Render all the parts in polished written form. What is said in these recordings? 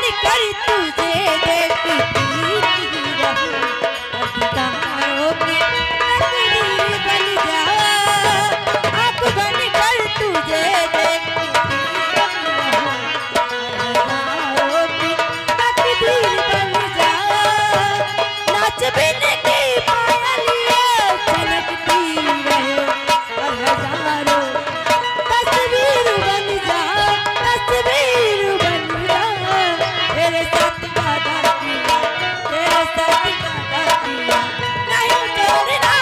बनकर तुझे देखती रहूं, अधिकारों की तकदीर बन जाऊं। आँख बनकर तुझे देखती रहूं, अधिकारों की तकदीर बन जाऊं। नाच बिन की पायलियाँ छनकती रहे और हजारों तस्वीर बन जाऊं, तस्वीर बन जाऊं। तेरे साथ वादा किया, तेरे साथ वादा किया, नहीं छोड़ना।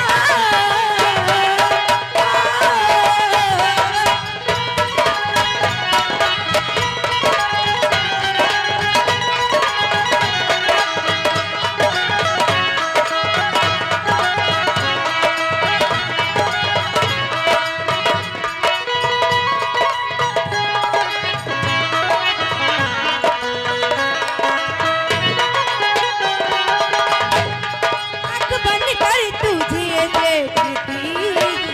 आँख बनकर तुझे देखती रहूं,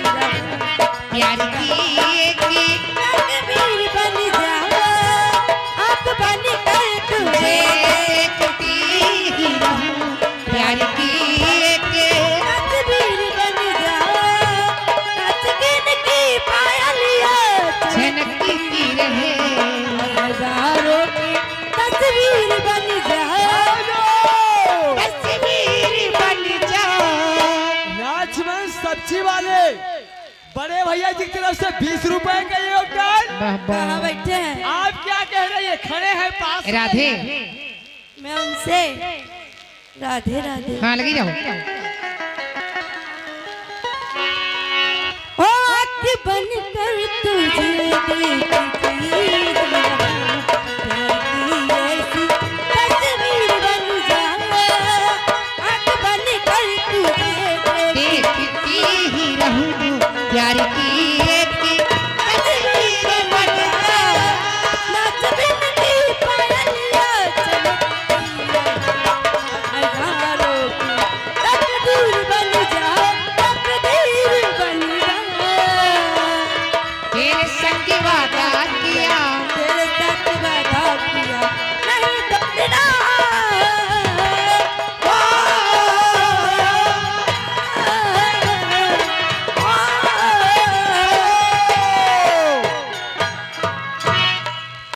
प्यार की तकदीर बन जाऊं। आँख बनकर तुझे देखती ही रहूं, प्यार की तस्वीर बन जाऊं। नाच गिन की पायलियाँ छनकती रहे हजारों की तस्वीर बन जाऊं। तस्वीर बन जाओ। राजमन सब्जी वाले बड़े भैया जी की तरफ से 20 रुपए का योगदान। कहाँ बैठे हैं? आप क्या कह रही है? खड़े हैं पास में। राधे मैं उनसे राधे राधे। हाँ लगी जाओ। ओ आँख बनकर तुझे देखती